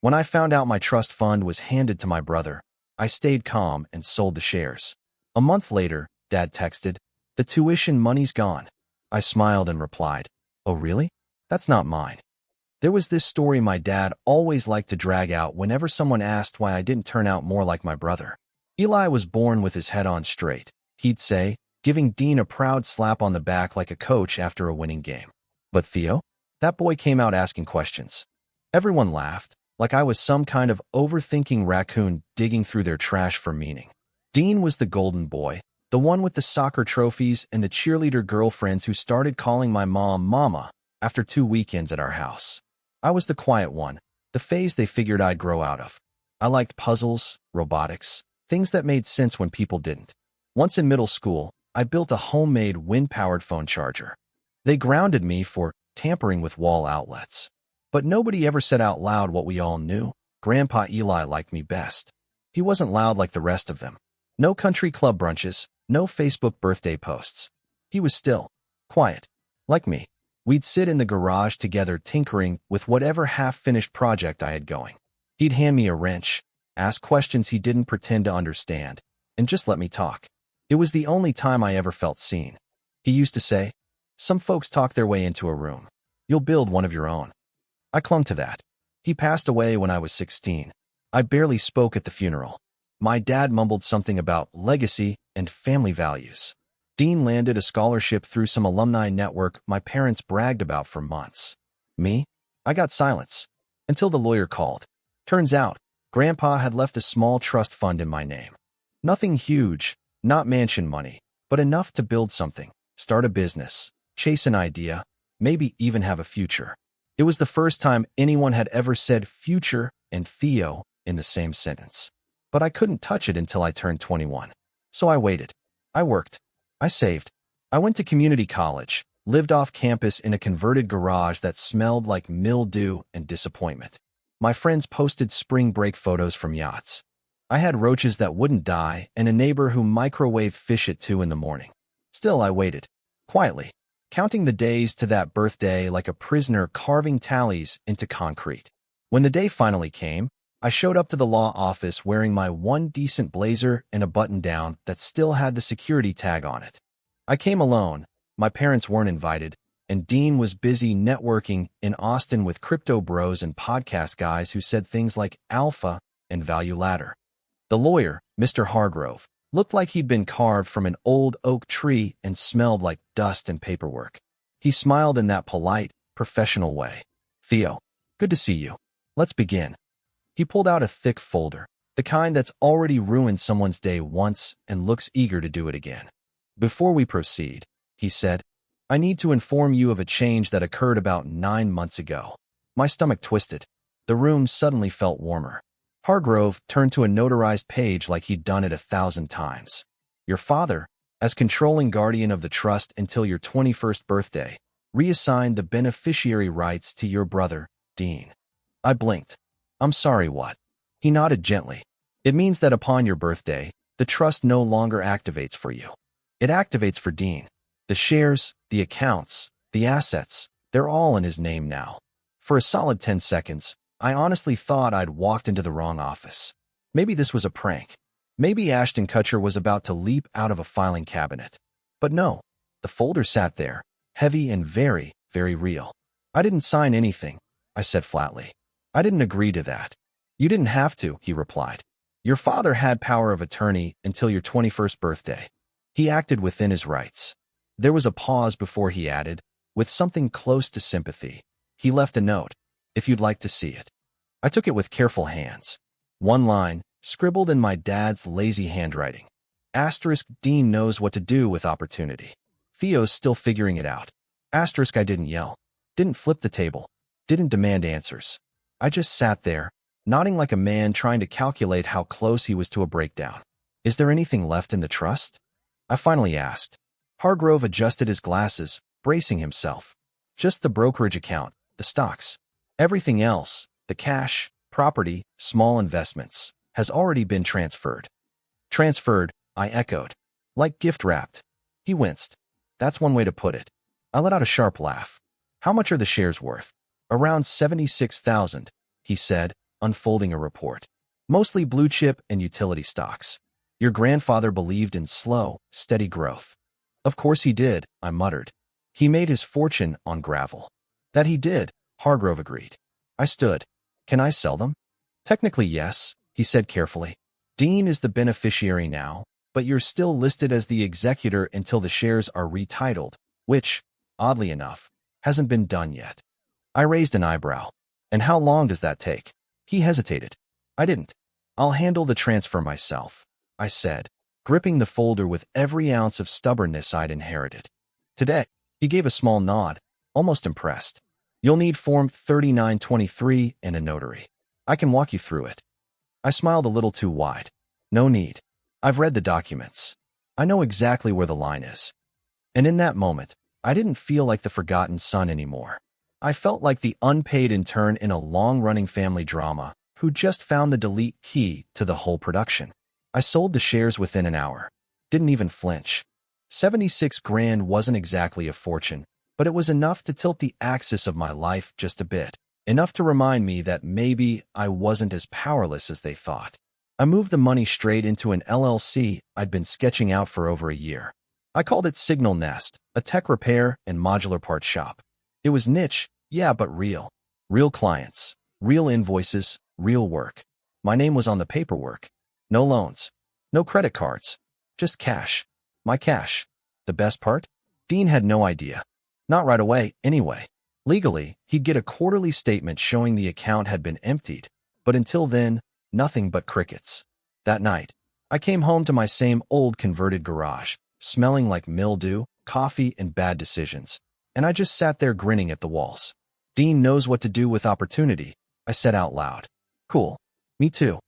When I found out my trust fund was handed to my brother, I stayed calm and sold the shares. A month later, Dad texted, "The tuition money's gone." I smiled and replied, "Oh really? That's not mine." There was this story my dad always liked to drag out whenever someone asked why I didn't turn out more like my brother. Eli was born with his head on straight, he'd say, giving Dean a proud slap on the back like a coach after a winning game. But Theo? That boy came out asking questions. Everyone laughed, like I was some kind of overthinking raccoon digging through their trash for meaning. Dean was the golden boy, the one with the soccer trophies and the cheerleader girlfriends who started calling my mom Mama after 2 weekends at our house. I was the quiet one, the phase they figured I'd grow out of. I liked puzzles, robotics, things that made sense when people didn't. Once in middle school, I built a homemade wind-powered phone charger. They grounded me for tampering with wall outlets. But nobody ever said out loud what we all knew. Grandpa Eli liked me best. He wasn't loud like the rest of them. No country club brunches, no Facebook birthday posts. He was still, quiet, like me. We'd sit in the garage together tinkering with whatever half-finished project I had going. He'd hand me a wrench, ask questions he didn't pretend to understand, and just let me talk. It was the only time I ever felt seen. He used to say, "Some folks talk their way into a room. You'll build one of your own." I clung to that. He passed away when I was 16. I barely spoke at the funeral. My dad mumbled something about legacy and family values. Dean landed a scholarship through some alumni network my parents bragged about for months. Me? I got silence. Until the lawyer called. Turns out, Grandpa had left a small trust fund in my name. Nothing huge, not mansion money, but enough to build something, start a business, chase an idea, maybe even have a future. It was the first time anyone had ever said future and Theo in the same sentence. But I couldn't touch it until I turned 21. So I waited. I worked. I saved. I went to community college, lived off campus in a converted garage that smelled like mildew and disappointment. My friends posted spring break photos from yachts. I had roaches that wouldn't die and a neighbor who microwaved fish at 2 in the morning. Still, I waited, quietly, counting the days to that birthday like a prisoner carving tallies into concrete. When the day finally came, I showed up to the law office wearing my one decent blazer and a button-down that still had the security tag on it. I came alone, my parents weren't invited, and Dean was busy networking in Austin with crypto bros and podcast guys who said things like alpha and value ladder. The lawyer, Mr. Hargrove, looked like he'd been carved from an old oak tree and smelled like dust and paperwork. He smiled in that polite, professional way. "Theo, good to see you. Let's begin." He pulled out a thick folder, the kind that's already ruined someone's day once and looks eager to do it again. "Before we proceed," he said, "I need to inform you of a change that occurred about 9 months ago." My stomach twisted. The room suddenly felt warmer. Hargrove turned to a notarized page like he'd done it 1,000 times. "Your father, as controlling guardian of the trust until your 21st birthday, reassigned the beneficiary rights to your brother, Dean." I blinked. "I'm sorry, what?" He nodded gently. "It means that upon your birthday, the trust no longer activates for you. It activates for Dean. The shares, the accounts, the assets, they're all in his name now." For a solid 10 seconds, I honestly thought I'd walked into the wrong office. Maybe this was a prank. Maybe Ashton Kutcher was about to leap out of a filing cabinet. But no, the folder sat there, heavy and very, very real. "I didn't sign anything," I said flatly. "I didn't agree to that." "You didn't have to," he replied. "Your father had power of attorney until your 21st birthday. He acted within his rights." There was a pause before he added, with something close to sympathy. He left a note, "If you'd like to see it." I took it with careful hands. One line, scribbled in my dad's lazy handwriting. Asterisk, Dean knows what to do with opportunity. Theo's still figuring it out. Asterisk, I didn't yell, didn't flip the table, didn't demand answers. I just sat there, nodding like a man trying to calculate how close he was to a breakdown. "Is there anything left in the trust?" I finally asked. Hargrove adjusted his glasses, bracing himself. "Just the brokerage account, the stocks. Everything else, the cash, property, small investments, has already been transferred." "Transferred," I echoed. "Like gift-wrapped." He winced. "That's one way to put it." I let out a sharp laugh. "How much are the shares worth?" "Around 76,000, he said, unfolding a report. Mostly blue chip and utility stocks. Your grandfather believed in slow, steady growth. Of course he did, I muttered. He made his fortune on gravel. That he did, Hargrove agreed. I stood. Can I sell them? Technically yes, he said carefully. Dean is the beneficiary now, but you're still listed as the executor until the shares are retitled, which, oddly enough, hasn't been done yet. I raised an eyebrow. And how long does that take? He hesitated. I didn't. I'll handle the transfer myself, I said, gripping the folder with every ounce of stubbornness I'd inherited. Today, he gave a small nod, almost impressed. You'll need Form 3923 and a notary. I can walk you through it. I smiled a little too wide. No need. I've read the documents. I know exactly where the line is. And in that moment, I didn't feel like the forgotten son anymore. I felt like the unpaid intern in a long-running family drama who just found the delete key to the whole production. I sold the shares within an hour. Didn't even flinch. 76 grand wasn't exactly a fortune, but it was enough to tilt the axis of my life just a bit. Enough to remind me that maybe I wasn't as powerless as they thought. I moved the money straight into an LLC I'd been sketching out for over a year. I called it Signal Nest, a tech repair and modular parts shop. It was niche, yeah, but real. Real clients, real invoices, real work. My name was on the paperwork. No loans, no credit cards, just cash. My cash. The best part? Dean had no idea. Not right away, anyway. Legally, he'd get a quarterly statement showing the account had been emptied, but until then, nothing but crickets. That night, I came home to my same old converted garage, smelling like mildew, coffee, and bad decisions, and I just sat there grinning at the walls. Dean knows what to do with opportunity, I said out loud. Cool. Me too.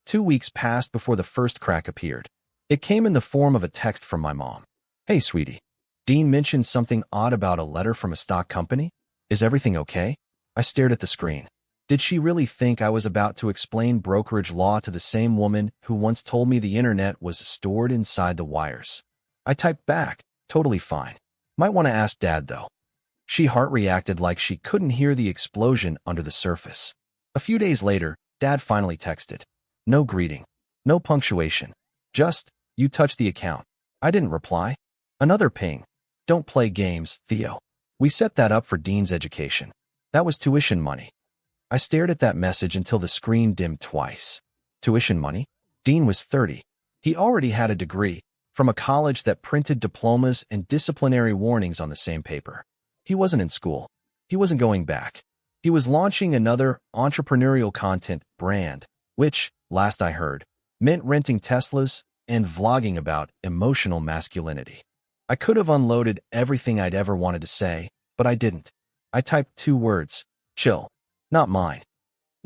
2 weeks passed before the first crack appeared. It came in the form of a text from my mom. Hey, sweetie. Dean mentioned something odd about a letter from a stock company. Is everything okay? I stared at the screen. Did she really think I was about to explain brokerage law to the same woman who once told me the internet was stored inside the wires? I typed back, totally fine. Might want to ask Dad, though. She heart reacted like she couldn't hear the explosion under the surface. A few days later, Dad finally texted. No greeting. No punctuation. Just, you touched the account. I didn't reply. Another ping. Don't play games, Theo. We set that up for Dean's education. That was tuition money. I stared at that message until the screen dimmed twice. Tuition money? Dean was 30. He already had a degree from a college that printed diplomas and disciplinary warnings on the same paper. He wasn't in school. He wasn't going back. He was launching another entrepreneurial content brand, which, last I heard, meant renting Teslas and vlogging about emotional masculinity. I could have unloaded everything I'd ever wanted to say, but I didn't. I typed 2 words. Chill. Not mine.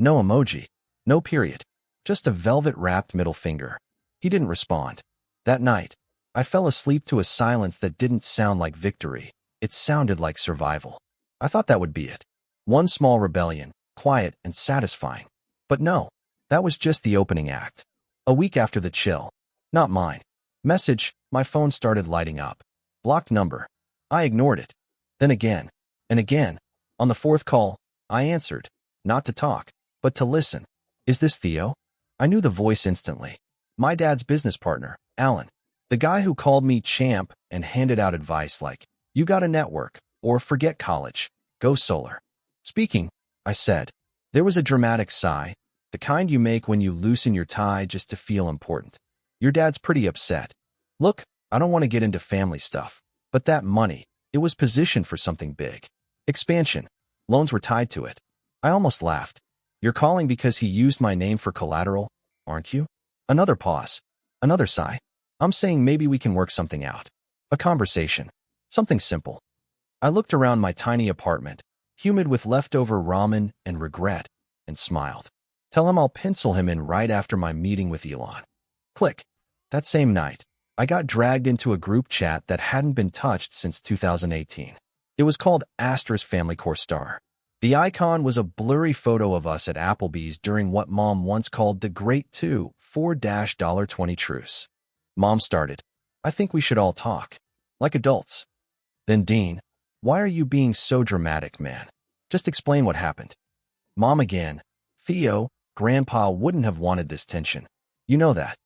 No emoji. No period. Just a velvet-wrapped middle finger. He didn't respond. That night, I fell asleep to a silence that didn't sound like victory. It sounded like survival. I thought that would be it. One small rebellion, quiet and satisfying. But no, that was just the opening act. A week after the chill. Not mine. Message, my phone started lighting up. Blocked number. I ignored it. Then again, and again. On the 4th call, I answered. Not to talk, but to listen. Is this Theo? I knew the voice instantly. My dad's business partner, Alan. The guy who called me champ and handed out advice like, you got a network, or forget college, go solar. Speaking, I said. There was a dramatic sigh, the kind you make when you loosen your tie just to feel important. Your dad's pretty upset. Look, I don't want to get into family stuff, but that money, it was positioned for something big. Expansion. Loans were tied to it. I almost laughed. You're calling because he used my name for collateral, aren't you? Another pause. Another sigh. I'm saying maybe we can work something out. A conversation. Something simple. I looked around my tiny apartment, humid with leftover ramen and regret, and smiled. Tell him I'll pencil him in right after my meeting with Elon. Click. That same night, I got dragged into a group chat that hadn't been touched since 2018. It was called Astra's Family Core Star. The icon was a blurry photo of us at Applebee's during what Mom once called the Great 2 $4.20 truce. Mom started. I think we should all talk. Like adults. Then Dean, why are you being so dramatic, man? Just explain what happened. Mom again. Theo, Grandpa wouldn't have wanted this tension. You know that.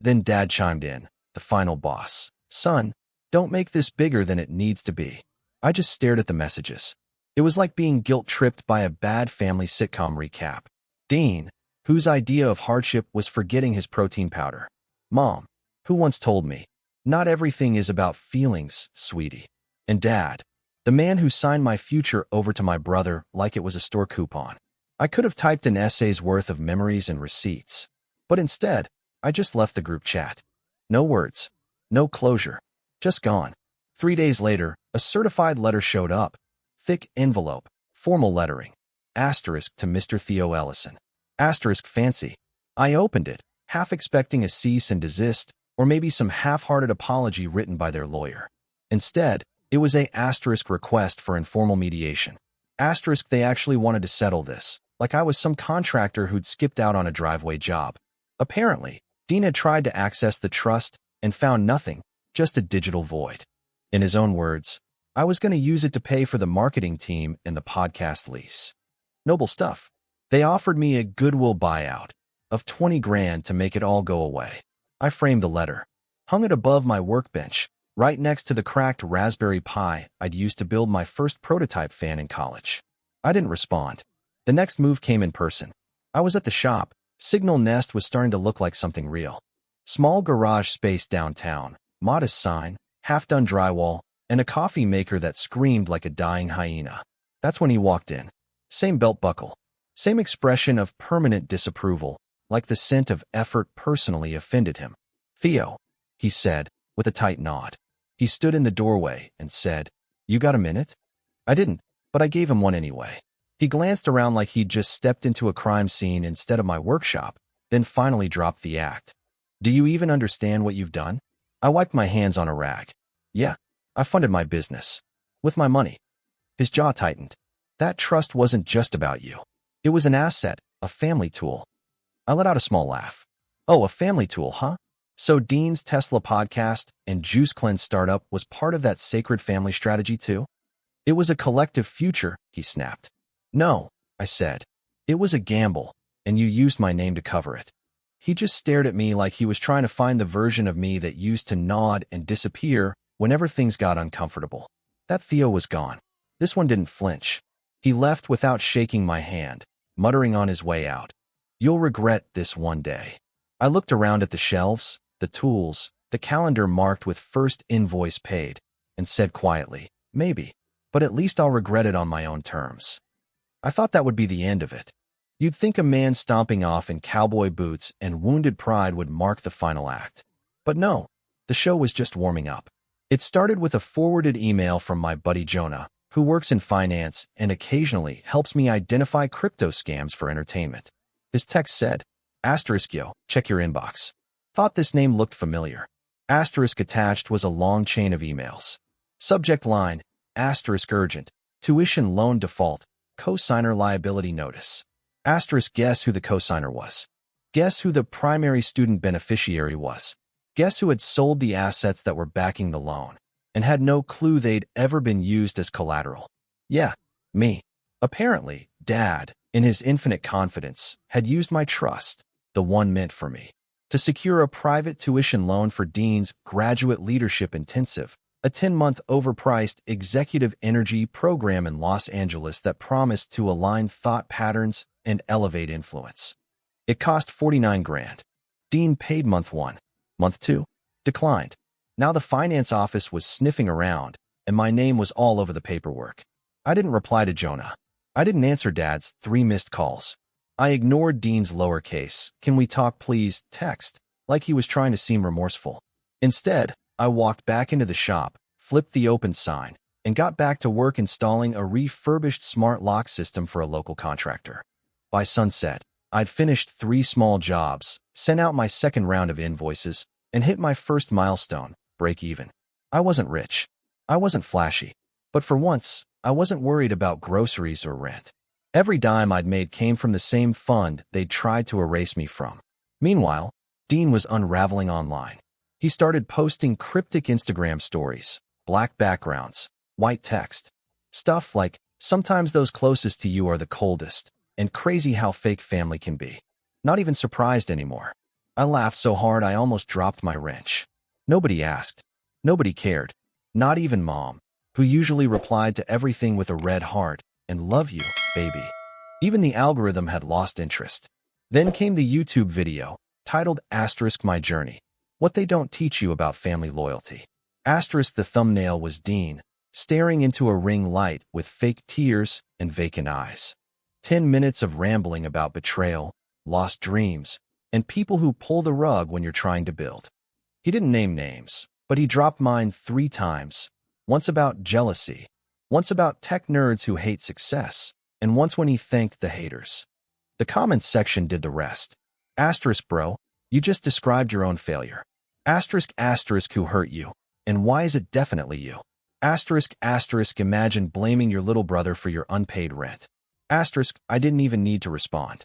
Then Dad chimed in, the final boss. Son, don't make this bigger than it needs to be. I just stared at the messages. It was like being guilt-tripped by a bad family sitcom recap. Dean, whose idea of hardship was forgetting his protein powder. Mom, who once told me, not everything is about feelings, sweetie. And Dad, the man who signed my future over to my brother like it was a store coupon. I could have typed an essay's worth of memories and receipts. But instead, I just left the group chat. No words. No closure. Just gone. 3 days later, a certified letter showed up. Thick envelope. Formal lettering. Asterisk to Mr. Theo Ellison. Asterisk fancy. I opened it, half expecting a cease and desist, or maybe some half-hearted apology written by their lawyer. Instead, it was a asterisk request for informal mediation. Asterisk they actually wanted to settle this, like I was some contractor who'd skipped out on a driveway job. Apparently, Dean had tried to access the trust and found nothing, just a digital void. In his own words, I was going to use it to pay for the marketing team and the podcast lease. Noble stuff. They offered me a goodwill buyout of 20 grand to make it all go away. I framed the letter, hung it above my workbench, right next to the cracked Raspberry Pi I'd used to build my first prototype fan in college. I didn't respond. The next move came in person. I was at the shop. Signal Nest was starting to look like something real. Small garage space downtown, modest sign, half-done drywall, and a coffee maker that screamed like a dying hyena. That's when he walked in. Same belt buckle. Same expression of permanent disapproval, like the scent of effort personally offended him. Theo, he said, with a tight nod. He stood in the doorway and said, You got a minute? I didn't, but I gave him one anyway. He glanced around like he'd just stepped into a crime scene instead of my workshop, then finally dropped the act. Do you even understand what you've done? I wiped my hands on a rag. Yeah, I funded my business. With my money. His jaw tightened. That trust wasn't just about you. It was an asset, a family tool. I let out a small laugh. Oh, a family tool, huh? So Dean's Tesla podcast and Juice Cleanse startup was part of that sacred family strategy too? It was a collective future, he snapped. No, I said. It was a gamble, and you used my name to cover it. He just stared at me like he was trying to find the version of me that used to nod and disappear whenever things got uncomfortable. That Theo was gone. This one didn't flinch. He left without shaking my hand, muttering on his way out. You'll regret this one day. I looked around at the shelves, the tools, the calendar marked with first invoice paid, and said quietly, maybe, but at least I'll regret it on my own terms. I thought that would be the end of it. You'd think a man stomping off in cowboy boots and wounded pride would mark the final act. But no, the show was just warming up. It started with a forwarded email from my buddy Jonah, who works in finance and occasionally helps me identify crypto scams for entertainment. His text said, Asterisk yo, check your inbox. Thought this name looked familiar. Asterisk attached was a long chain of emails. Subject line, asterisk urgent, tuition loan default, cosigner liability notice. Asterisk guess who the cosigner was. Guess who the primary student beneficiary was. Guess who had sold the assets that were backing the loan and had no clue they'd ever been used as collateral. Yeah, me. Apparently, Dad, in his infinite confidence, had used my trust, the one meant for me, to secure a private tuition loan for Dean's graduate leadership intensive, a 10-month overpriced executive energy program in Los Angeles that promised to align thought patterns and elevate influence. It cost 49 grand. Dean paid month 1. Month 2, declined. Now the finance office was sniffing around, and my name was all over the paperwork. I didn't reply to Jonah. I didn't answer Dad's 3 missed calls. I ignored Dean's lowercase, "Can we talk please?" text, like he was trying to seem remorseful. Instead, I walked back into the shop, flipped the open sign, and got back to work installing a refurbished smart lock system for a local contractor. By sunset, I'd finished 3 small jobs, sent out my second round of invoices, and hit my first milestone, break even. I wasn't rich. I wasn't flashy. But for once, I wasn't worried about groceries or rent. Every dime I'd made came from the same fund they'd tried to erase me from. Meanwhile, Dean was unraveling online. He started posting cryptic Instagram stories, black backgrounds, white text. Stuff like, sometimes those closest to you are the coldest, and crazy how fake family can be. Not even surprised anymore. I laughed so hard I almost dropped my wrench. Nobody asked. Nobody cared. Not even Mom, who usually replied to everything with a red heart and "love you, baby." Even the algorithm had lost interest. Then came the YouTube video, titled *My Journey. What They Don't Teach You About Family Loyalty. The thumbnail was Dean, staring into a ring light with fake tears and vacant eyes. 10 minutes of rambling about betrayal, lost dreams, and people who pull the rug when you're trying to build. He didn't name names, but he dropped mine 3 times. Once about jealousy, once about tech nerds who hate success, and once when he thanked the haters. The comments section did the rest. Bro, you just described your own failure. Who hurt you, and why is it definitely you? Imagine blaming your little brother for your unpaid rent. I didn't even need to respond.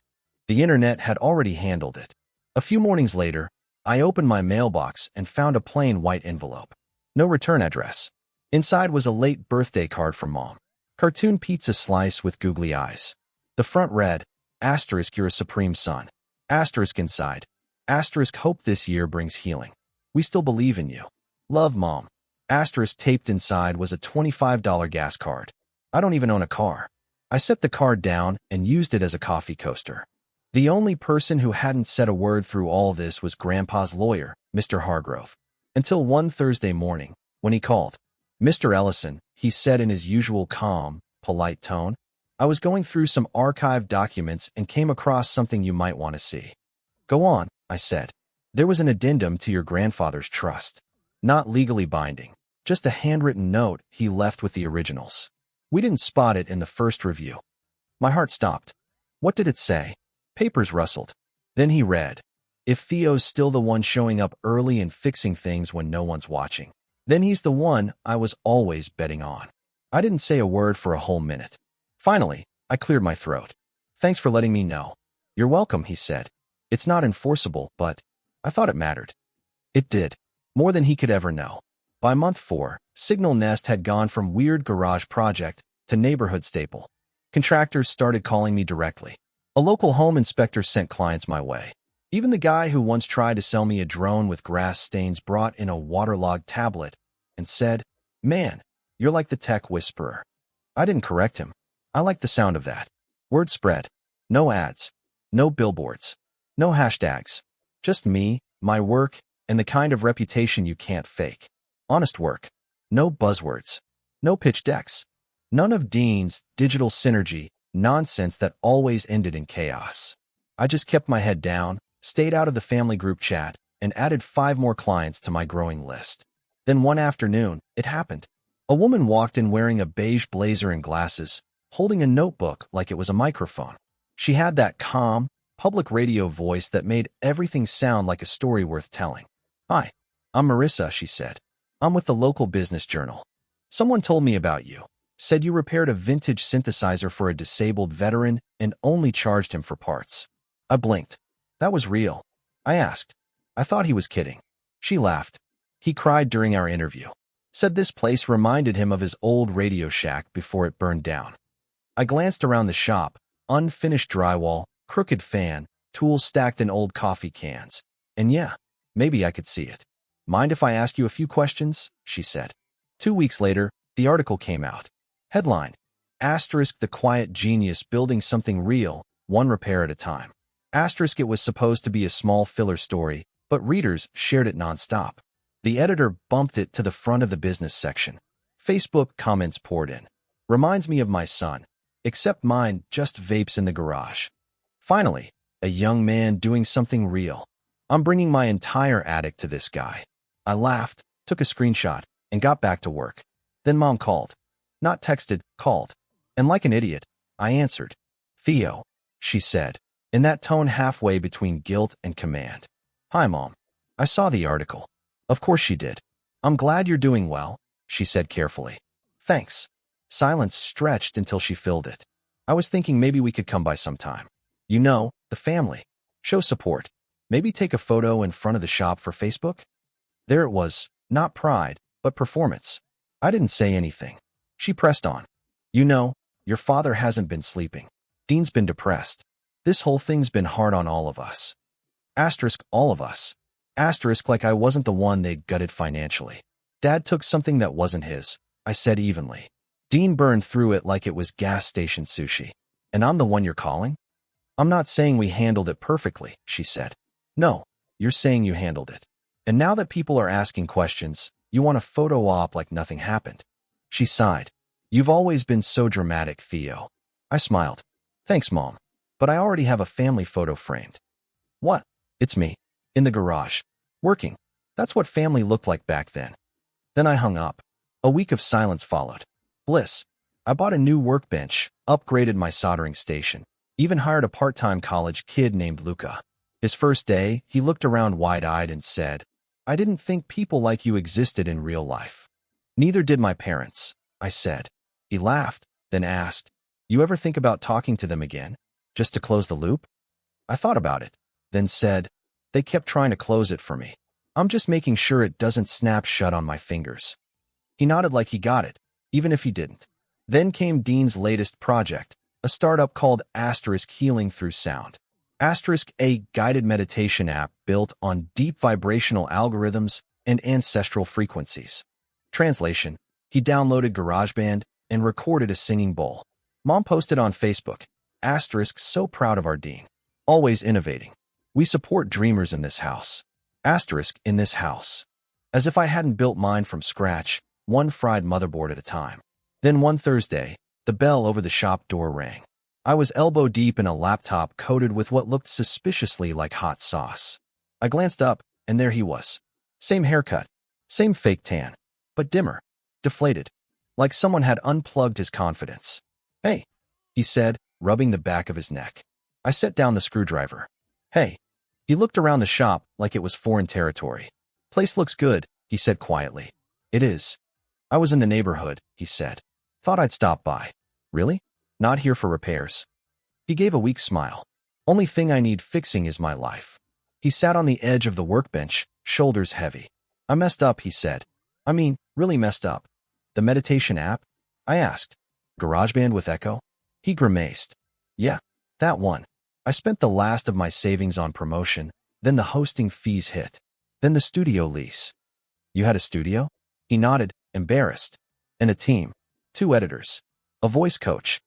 The internet had already handled it. A few mornings later, I opened my mailbox and found a plain white envelope. No return address. Inside was a late birthday card from Mom. Cartoon pizza slice with googly eyes. The front read, "You're a supreme son." Inside. Hope this year brings healing. We still believe in you. Love, Mom. Taped inside was a $25 gas card. I don't even own a car. I set the card down and used it as a coffee coaster. The only person who hadn't said a word through all this was Grandpa's lawyer, Mr. Hargrove. Until one Thursday morning, when he called. "Mr. Ellison," he said in his usual calm, polite tone, "I was going through some archived documents and came across something you might want to see." "Go on," I said. "There was an addendum to your grandfather's trust. Not legally binding, just a handwritten note he left with the originals. We didn't spot it in the first review." My heart stopped. What did it say? Papers rustled. Then he read, "If Theo's still the one showing up early and fixing things when no one's watching, then he's the one I was always betting on." I didn't say a word for a whole minute. Finally, I cleared my throat. "Thanks for letting me know." "You're welcome," he said. "It's not enforceable, but I thought it mattered." It did. More than he could ever know. By month 4, Signal Nest had gone from weird garage project to neighborhood staple. Contractors started calling me directly. A local home inspector sent clients my way. Even the guy who once tried to sell me a drone with grass stains brought in a waterlogged tablet and said, "Man, you're like the tech whisperer." I didn't correct him. I liked the sound of that. Word spread. No ads. No billboards. No hashtags. Just me, my work, and the kind of reputation you can't fake. Honest work. No buzzwords. No pitch decks. None of Dean's digital synergy nonsense that always ended in chaos. I just kept my head down, stayed out of the family group chat, and added 5 more clients to my growing list. Then one afternoon, it happened. A woman walked in wearing a beige blazer and glasses, holding a notebook like it was a microphone. She had that calm, public radio voice that made everything sound like a story worth telling. "Hi, I'm Marissa," she said. "I'm with the local business journal. Someone told me about you. Said you repaired a vintage synthesizer for a disabled veteran and only charged him for parts." I blinked. That was real. I asked. I thought he was kidding. She laughed. "He cried during our interview. Said this place reminded him of his old Radio Shack before it burned down." I glanced around the shop. Unfinished drywall, crooked fan, tools stacked in old coffee cans. And yeah, maybe I could see it. "Mind if I ask you a few questions?" she said. 2 weeks later, the article came out. Headline, "The quiet genius building something real, one repair at a time." It was supposed to be a small filler story, but readers shared it nonstop. The editor bumped it to the front of the business section. Facebook comments poured in. "Reminds me of my son, except mine just vapes in the garage." Finally, a young man doing something real. I'm bringing my entire attic to this guy. I laughed, took a screenshot, and got back to work. Then Mom called. Not texted, called. And like an idiot, I answered. "Theo," she said, in that tone halfway between guilt and command. "Hi, Mom. I saw the article." Of course she did. "I'm glad you're doing well," she said carefully. "Thanks." Silence stretched until she filled it. "I was thinking maybe we could come by sometime. You know, the family. Show support. Maybe take a photo in front of the shop for Facebook?" There it was, not pride, but performance. I didn't say anything. She pressed on. "You know, your father hasn't been sleeping. Dean's been depressed. This whole thing's been hard on all of us. Asterisk, all of us. Asterisk, like I wasn't the one they'd gutted financially. Dad took something that wasn't his, I said evenly. Dean burned through it like it was gas station sushi. And I'm the one you're calling? I'm not saying we handled it perfectly, she said. No, you're saying you handled it. And now that people are asking questions, you want a photo op like nothing happened. She sighed. You've always been so dramatic, Theo. I smiled. Thanks, Mom. But I already have a family photo framed. What? It's me. In the garage. Working. That's what family looked like back then. Then I hung up. A week of silence followed. Bliss. I bought a new workbench, upgraded my soldering station, even hired a part-time college kid named Luca. His first day, he looked around wide-eyed and said, I didn't think people like you existed in real life. Neither did my parents, I said. He laughed, then asked, You ever think about talking to them again? Just to close the loop? I thought about it, then said, They kept trying to close it for me. I'm just making sure it doesn't snap shut on my fingers. He nodded like he got it, even if he didn't. Then came Dean's latest project, a startup called Asterisk Healing Through Sound. Asterisk, a guided meditation app built on deep vibrational algorithms and ancestral frequencies. Translation, he downloaded GarageBand and recorded a singing bowl. Mom posted on Facebook, Asterisk, so proud of our Dean. Always innovating. We support dreamers in this house. Asterisk, in this house. As if I hadn't built mine from scratch, one fried motherboard at a time. Then one Thursday, the bell over the shop door rang. I was elbow deep in a laptop coated with what looked suspiciously like hot sauce. I glanced up, and there he was. Same haircut, same fake tan, but dimmer, deflated, like someone had unplugged his confidence. Hey, he said, rubbing the back of his neck. I set down the screwdriver. Hey. He looked around the shop like it was foreign territory. Place looks good, he said quietly. It is. I was in the neighborhood, he said. Thought I'd stop by. Really? Not here for repairs. He gave a weak smile. Only thing I need fixing is my life. He sat on the edge of the workbench, shoulders heavy. I messed up, he said. I mean, really messed up. The meditation app? I asked. GarageBand with Echo? He grimaced. Yeah, that one. I spent the last of my savings on promotion, then the hosting fees hit. Then the studio lease. You had a studio? He nodded, embarrassed. And a team. 2 editors. A voice coach.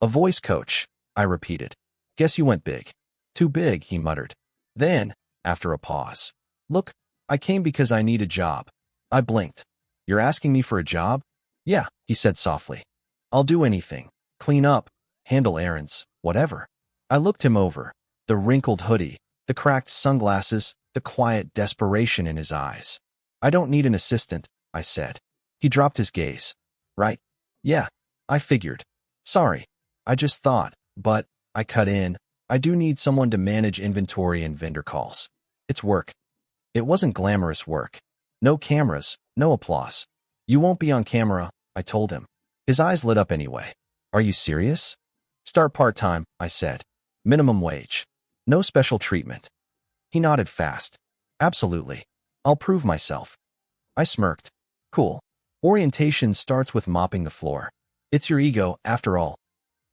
A voice coach, I repeated. Guess you went big. Too big, he muttered. Then, after a pause. Look, I came because I need a job. I blinked. You're asking me for a job? Yeah, he said softly. I'll do anything. Clean up, handle errands, whatever. I looked him over. The wrinkled hoodie, the cracked sunglasses, the quiet desperation in his eyes. I don't need an assistant, I said. He dropped his gaze. Right? Yeah, I figured. Sorry. I just thought, but, I cut in, I do need someone to manage inventory and vendor calls. It's work. It wasn't glamorous work. No cameras, no applause. You won't be on camera, I told him. His eyes lit up anyway. Are you serious? Start part-time, I said. Minimum wage. No special treatment. He nodded fast. Absolutely. I'll prove myself. I smirked. Cool. Orientation starts with mopping the floor. It's your ego, after all.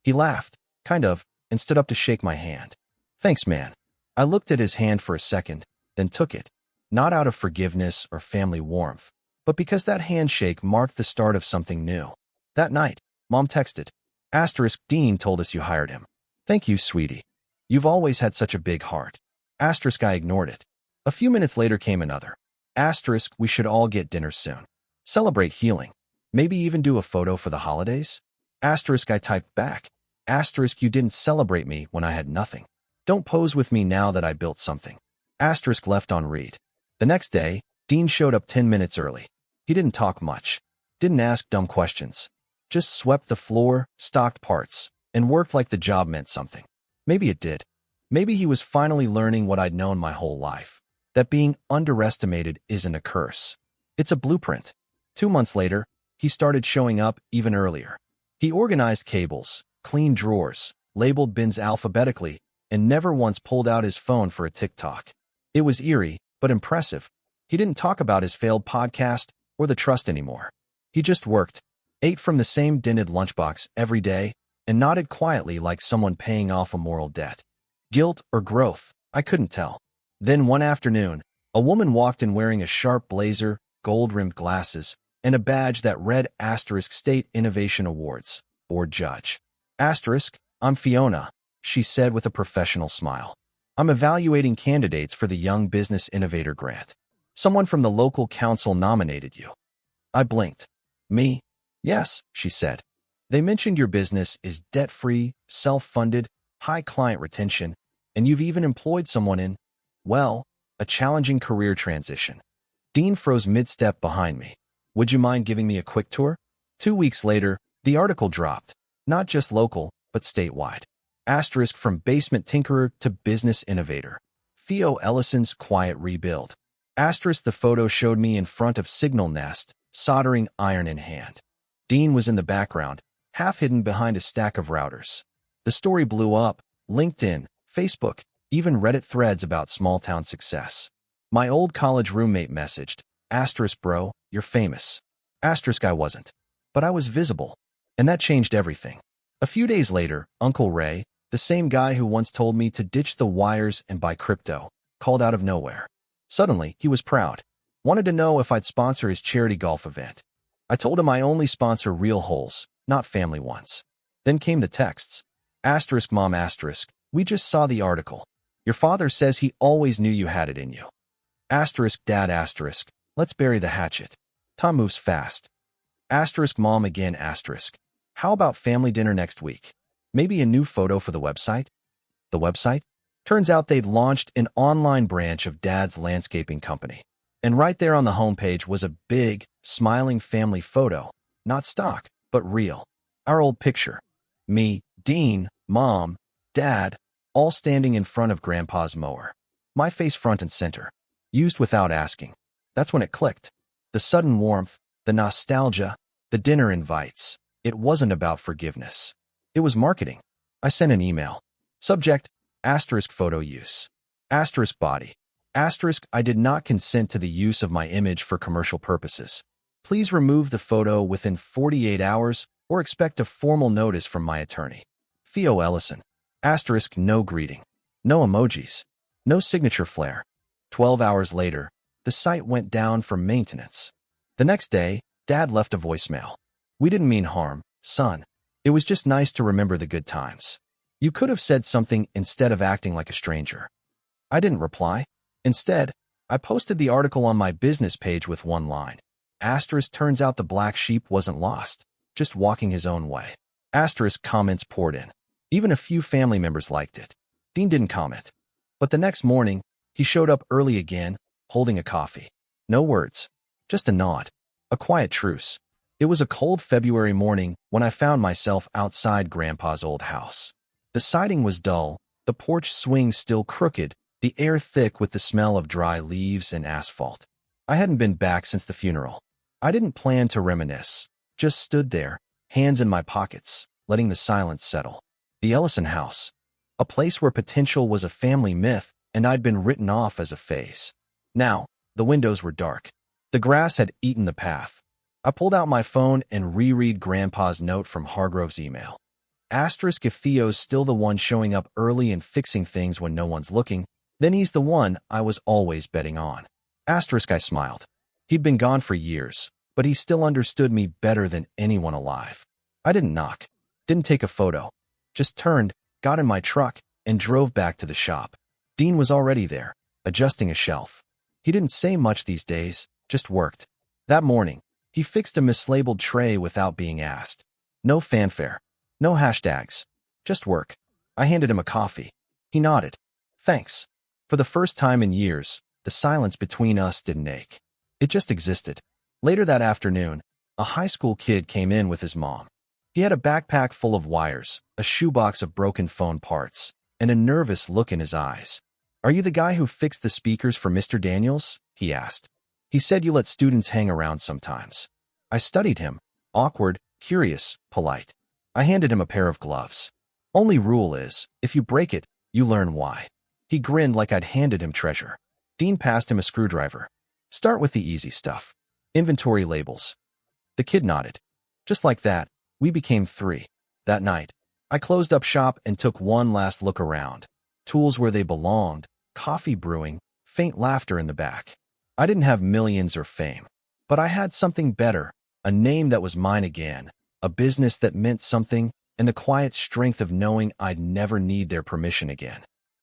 He laughed, kind of, and stood up to shake my hand. Thanks, man. I looked at his hand for a second, then took it. Not out of forgiveness or family warmth, but because that handshake marked the start of something new. That night, Mom texted. Asterisk, Dean told us you hired him. Thank you, sweetie. You've always had such a big heart. Asterisk, I ignored it. A few minutes later came another. Asterisk, we should all get dinner soon. Celebrate healing. Maybe even do a photo for the holidays? Asterisk, I typed back. Asterisk, you didn't celebrate me when I had nothing. Don't pose with me now that I built something. Asterisk left on read. The next day, Dean showed up 10 minutes early. He didn't talk much. Didn't ask dumb questions. Just swept the floor, stocked parts, and worked like the job meant something. Maybe it did. Maybe he was finally learning what I'd known my whole life. That being underestimated isn't a curse. It's a blueprint. 2 months later, he started showing up even earlier. He organized cables, cleaned drawers, labeled bins alphabetically, and never once pulled out his phone for a TikTok. It was eerie, but impressive. He didn't talk about his failed podcast or the trust anymore. He just worked, ate from the same dented lunchbox every day, and nodded quietly like someone paying off a moral debt. Guilt or growth? I couldn't tell. Then one afternoon, a woman walked in wearing a sharp blazer, gold-rimmed glasses, and a badge that read State Innovation Awards, Board Judge. I'm Fiona, she said with a professional smile. I'm evaluating candidates for the Young Business Innovator Grant. Someone from the local council nominated you. I blinked. Me? Yes, she said. They mentioned your business is debt-free, self-funded, high client retention, and you've even employed someone in, well, a challenging career transition. Dean froze mid-step behind me. Would you mind giving me a quick tour? 2 weeks later, the article dropped. Not just local, but statewide. From basement tinkerer to business innovator. Theo Ellison's quiet rebuild. The photo showed me in front of Signal Nest, soldering iron in hand. Dean was in the background, half hidden behind a stack of routers. The story blew up. LinkedIn, Facebook, even Reddit threads about small-town success. My old college roommate messaged, bro, you're famous. I wasn't. But I was visible. And that changed everything. A few days later, Uncle Ray, the same guy who once told me to ditch the wires and buy crypto, called out of nowhere. Suddenly, he was proud. Wanted to know if I'd sponsor his charity golf event. I told him I only sponsor real holes, not family ones. Then came the texts. Mom, we just saw the article. Your father says he always knew you had it in you. Dad, let's bury the hatchet. Tom moves fast. Mom again, how about family dinner next week? Maybe a new photo for the website? The website? Turns out they'd launched an online branch of Dad's landscaping company. And right there on the homepage was a big, smiling family photo. Not stock, but real. Our old picture. Me, Dean, Mom, Dad, all standing in front of Grandpa's mower. My face front and center. Used without asking. That's when it clicked. The sudden warmth, the nostalgia, the dinner invites. It wasn't about forgiveness. It was marketing. I sent an email. Subject, photo use. Body. I did not consent to the use of my image for commercial purposes. Please remove the photo within 48 hours or expect a formal notice from my attorney. Theo Ellison. No greeting. No emojis. No signature flare. 12 hours later, the site went down for maintenance. The next day, Dad left a voicemail. We didn't mean harm, son. It was just nice to remember the good times. You could have said something instead of acting like a stranger. I didn't reply. Instead, I posted the article on my business page with one line. Turns out the black sheep wasn't lost, just walking his own way. Comments poured in. Even a few family members liked it. Dean didn't comment. But the next morning, he showed up early again, holding a coffee. No words. Just a nod. A quiet truce. It was a cold February morning when I found myself outside Grandpa's old house. The siding was dull, the porch swing still crooked, the air thick with the smell of dry leaves and asphalt. I hadn't been back since the funeral. I didn't plan to reminisce. Just stood there, hands in my pockets, letting the silence settle. The Ellison house. A place where potential was a family myth and I'd been written off as a phase. Now, the windows were dark. The grass had eaten the path. I pulled out my phone and reread Grandpa's note from Hargrove's email. If Theo's still the one showing up early and fixing things when no one's looking, then he's the one I was always betting on. I smiled. He'd been gone for years, but he still understood me better than anyone alive. I didn't knock, didn't take a photo, just turned, got in my truck, and drove back to the shop. Dean was already there, adjusting a shelf. He didn't say much these days, just worked. That morning, he fixed a mislabeled tray without being asked. No fanfare, no hashtags, just work. I handed him a coffee. He nodded. Thanks. For the first time in years, the silence between us didn't ache. It just existed. Later that afternoon, a high school kid came in with his mom. He had a backpack full of wires, a shoebox of broken phone parts, and a nervous look in his eyes. Are you the guy who fixed the speakers for Mr. Daniels? He asked. He said you let students hang around sometimes. I studied him. Awkward, curious, polite. I handed him a pair of gloves. Only rule is, if you break it, you learn why. He grinned like I'd handed him treasure. Dean passed him a screwdriver. Start with the easy stuff. Inventory labels. The kid nodded. Just like that, we became three. That night, I closed up shop and took one last look around. tools where they belonged, coffee brewing, faint laughter in the back. I didn't have millions or fame, but I had something better, a name that was mine again, a business that meant something, and the quiet strength of knowing I'd never need their permission again.